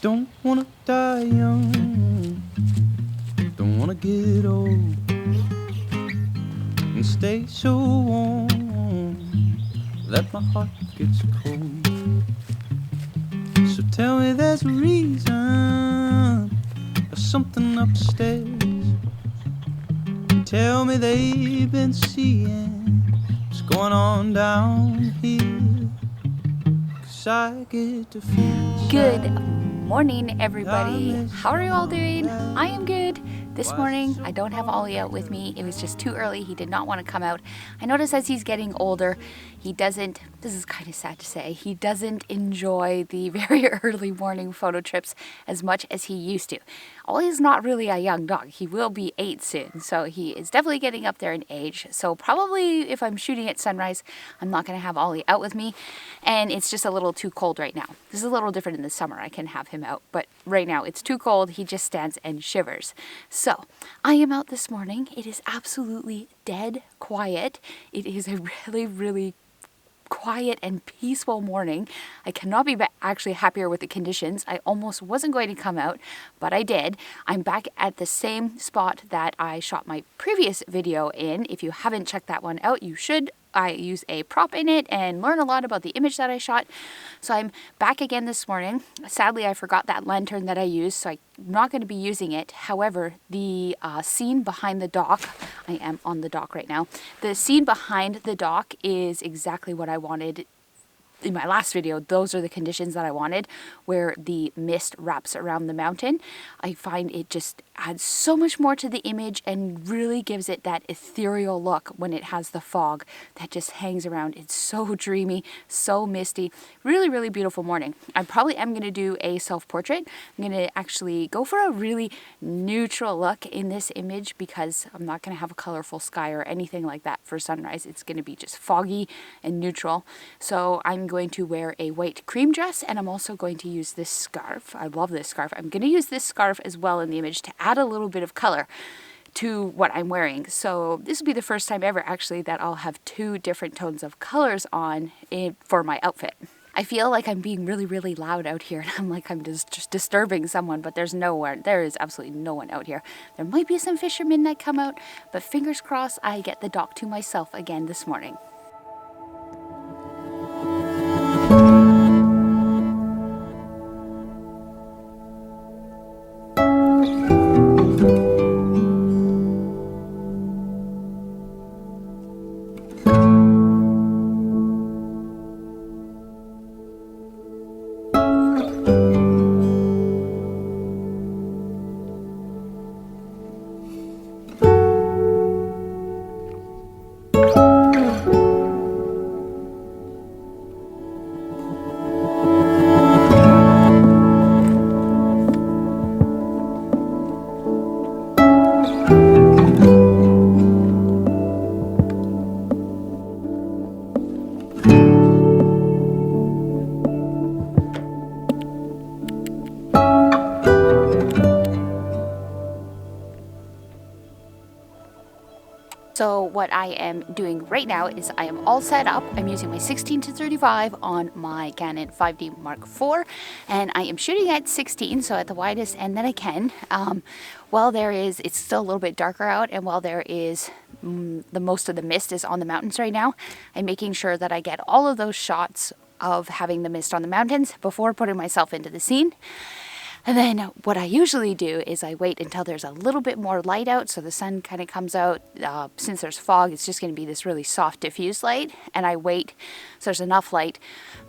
Don't wanna die young, don't wanna get old and stay so warm that my heart gets cold. So tell me there's a reason or something upstairs. Tell me they've been seeing what's going on down here, 'cause I get to feel Good morning, everybody. How are you all doing? I am good. This morning, I don't have Ollie out with me. It was just too early. He did not want to come out. I notice as he's getting older, he doesn't, this is kind of sad to say, he doesn't enjoy the very early morning photo trips as much as he used to. Ollie is not really a young dog. He will be 8 soon, so he is definitely getting up there in age. So probably if I'm shooting at sunrise, I'm not going to have Ollie out with me, and it's just a little too cold right now. This is a little different in the summer. I can have him out, but right now it's too cold. He just stands and shivers. So I am out this morning. It is absolutely dead quiet. It is a really quiet and peaceful morning. I cannot be actually happier with the conditions. I almost wasn't going to come out, but I did. I'm back at the same spot that I shot my previous video in. If you haven't checked that one out, you should. I use a prop in it and learn a lot about the image that I shot. So I'm back again this morning. Sadly, I forgot that lantern that I used, so I'm not going to be using it. However, the scene behind the dock, I am on the dock right now. The scene behind the dock is exactly what I wanted. In my last video, those are the conditions that I wanted, where the mist wraps around the mountain. I find it just adds so much more to the image and really gives it that ethereal look when it has the fog that just hangs around. It's so dreamy, so misty. Really beautiful morning. I probably am going to do a self-portrait. I'm going to actually go for a really neutral look in this image because I'm not going to have a colorful sky or anything like that for sunrise. It's going to be just foggy and neutral. So I'm going to wear a white cream dress, and I'm also going to use this scarf. I love this scarf. I'm going to use this scarf as well in the image to add a little bit of color to what I'm wearing. So this will be the first time ever actually that I'll have 2 different tones of colors on for my outfit. I feel like I'm being really loud out here, and I'm like I'm just disturbing someone, but there is absolutely no one out here. There might be some fishermen that come out, but fingers crossed I get the dock to myself again this morning. So what I am doing right now is I am all set up. I'm using my 16-35 on my Canon 5D Mark IV, and I am shooting at 16, so at the widest end that I can. While it's still a little bit darker out, and while there is the most of the mist is on the mountains right now, I'm making sure that I get all of those shots of having the mist on the mountains before putting myself into the scene. And then what I usually do is I wait until there's a little bit more light out, so the sun kind of comes out. Since there's fog, it's just going to be this really soft diffuse light, and I wait so there's enough light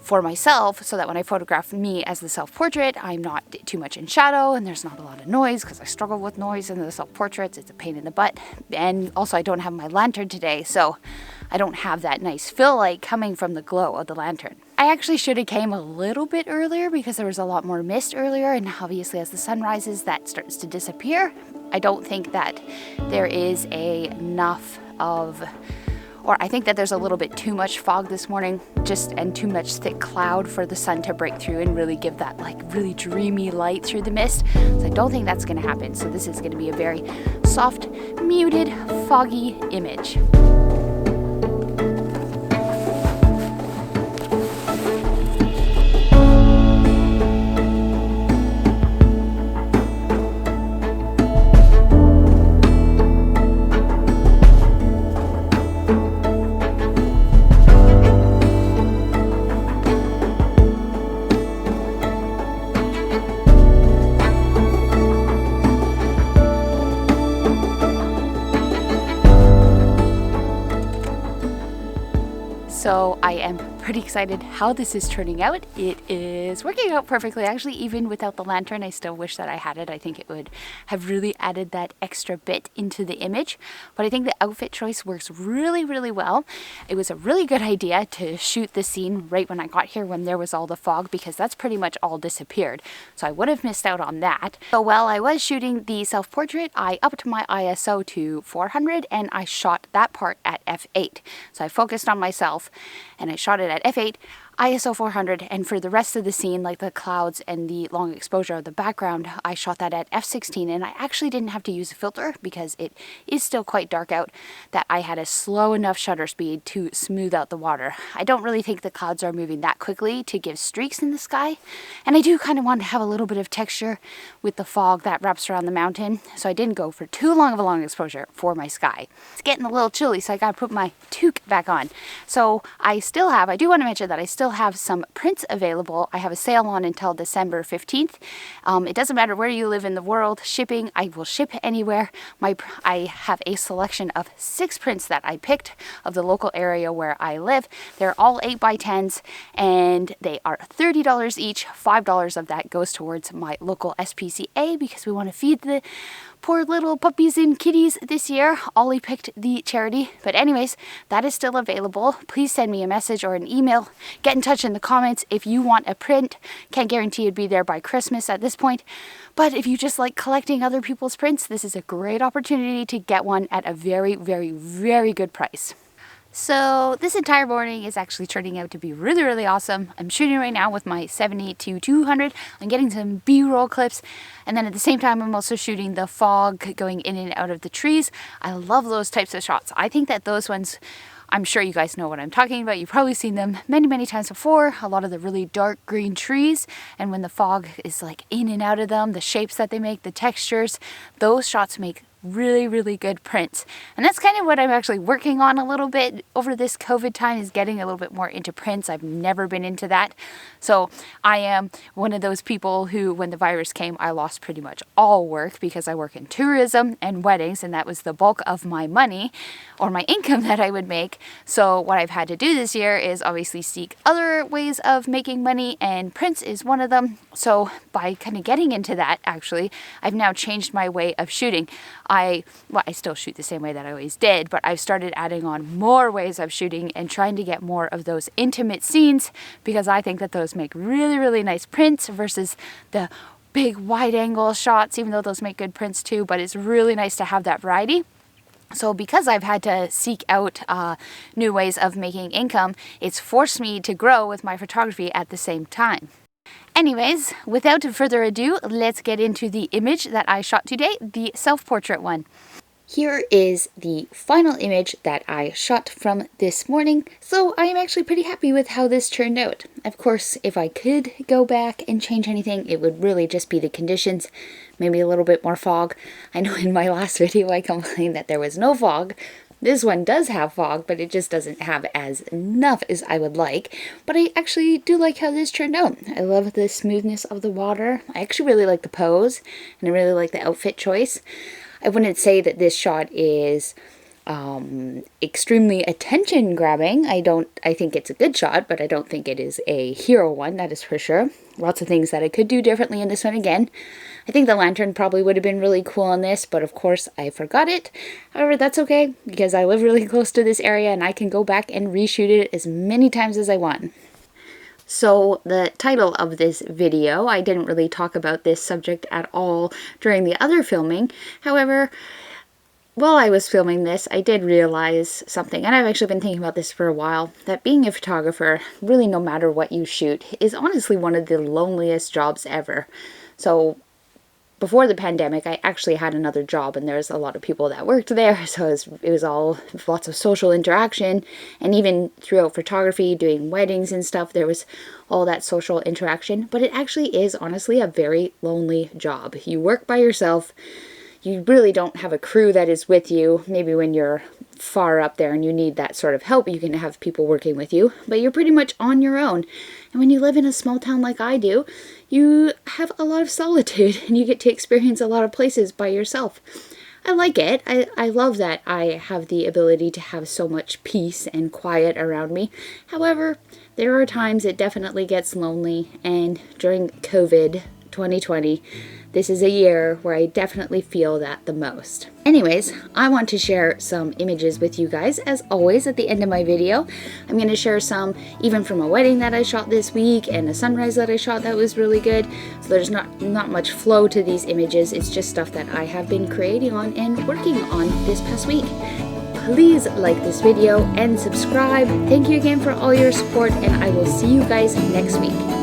for myself so that when I photograph me as the self-portrait, I'm not too much in shadow and there's not a lot of noise, because I struggle with noise in the self-portraits. It's a pain in the butt. And also I don't have my lantern today, so I don't have that nice fill light coming from the glow of the lantern. I actually should have came a little bit earlier because there was a lot more mist earlier, and obviously as the sun rises that starts to disappear. I don't think that there is enough of, or I think that there's a little bit too much fog this morning, and too much thick cloud for the sun to break through and really give that like really dreamy light through the mist. So I don't think that's going to happen. So this is going to be a very soft, muted, foggy image. So I am pretty excited how this is turning out. It is working out perfectly. Actually, even without the lantern, I still wish that I had it. I think it would have really added that extra bit into the image. But I think the outfit choice works really, really well. It was a really good idea to shoot the scene right when I got here when there was all the fog, because that's pretty much all disappeared. So I would have missed out on that. So while I was shooting the self-portrait, I upped my ISO to 400 and I shot that part at f8. So I focused on myself and I shot it at f8, ISO 400, and for the rest of the scene, like the clouds and the long exposure of the background, I shot that at f16, and I actually didn't have to use a filter because it is still quite dark out, that I had a slow enough shutter speed to smooth out the water. I don't really think the clouds are moving that quickly to give streaks in the sky, and I do kind of want to have a little bit of texture with the fog that wraps around the mountain, so I didn't go for too long of a long exposure for my sky. It's getting a little chilly, so I gotta put my toque back on. So I do want to mention that I still have some prints available. I have a sale on until December 15th. It doesn't matter where you live in the world. Shipping, I will ship anywhere. I have a selection of 6 prints that I picked of the local area where I live. They're all 8x10s and they are $30 each. $5 of that goes towards my local SPCA because we want to feed the poor little puppies and kitties this year. Ollie picked the charity. But anyways, that is still available. Please send me a message or an email. Get in touch in the comments if you want a print. Can't guarantee it'd be there by Christmas at this point. But if you just like collecting other people's prints, this is a great opportunity to get one at a very, very, very good price. So this entire morning is actually turning out to be really, really awesome. I'm shooting right now with my 70-200. I'm getting some B-roll clips. And then at the same time, I'm also shooting the fog going in and out of the trees. I love those types of shots. I think that those ones, I'm sure you guys know what I'm talking about. You've probably seen them many, many times before. A lot of the really dark green trees. And when the fog is like in and out of them, the shapes that they make, the textures, those shots make really, really good prints. And that's kind of what I'm actually working on a little bit over this COVID time, is getting a little bit more into prints. I've never been into that. So I am one of those people who, when the virus came, I lost pretty much all work because I work in tourism and weddings, and that was the bulk of my money or my income that I would make. So what I've had to do this year is obviously seek other ways of making money, and prints is one of them. So by kind of getting into that, actually, I've now changed my way of shooting. I still shoot the same way that I always did, but I've started adding on more ways of shooting and trying to get more of those intimate scenes, because I think that those make really, really nice prints versus the big wide angle shots, even though those make good prints too. But it's really nice to have that variety. So because I've had to seek out new ways of making income, it's forced me to grow with my photography at the same time. Anyways, without further ado, let's get into the image that I shot today, the self-portrait one. Here is the final image that I shot from this morning, so I am actually pretty happy with how this turned out. Of course, if I could go back and change anything, it would really just be the conditions, maybe a little bit more fog. I know in my last video I complained that there was no fog. This one does have fog, but it just doesn't have as enough as I would like. But I actually do like how this turned out. I love the smoothness of the water. I actually really like the pose, and I really like the outfit choice. I wouldn't say that this shot is extremely attention-grabbing. I think it's a good shot, but I don't think it is a hero one, that is for sure. Lots of things that I could do differently in this one again. I think the lantern probably would have been really cool on this, but of course I forgot it. However, that's okay, because I live really close to this area and I can go back and reshoot it as many times as I want. So the title of this video, I didn't really talk about this subject at all during the other filming. However, while I was filming this, I did realize something, and I've actually been thinking about this for a while, that being a photographer, really no matter what you shoot, is honestly one of the loneliest jobs ever. So before the pandemic, I actually had another job, and there's a lot of people that worked there, so it was all lots of social interaction, and even throughout photography, doing weddings and stuff, there was all that social interaction. But it actually is honestly a very lonely job. You work by yourself. You really don't have a crew that is with you. Maybe when you're far up there and you need that sort of help, you can have people working with you, but you're pretty much on your own. And when you live in a small town like I do, you have a lot of solitude and you get to experience a lot of places by yourself. I like it. I love that I have the ability to have so much peace and quiet around me. However, there are times it definitely gets lonely, and during COVID 2020, this is a year where I definitely feel that the most. Anyways, I want to share some images with you guys, as always, at the end of my video. I'm going to share some even from a wedding that I shot this week and a sunrise that I shot that was really good. So there's not much flow to these images. It's just stuff that I have been creating on and working on this past week. Please like this video and subscribe. Thank you again for all your support, and I will see you guys next week.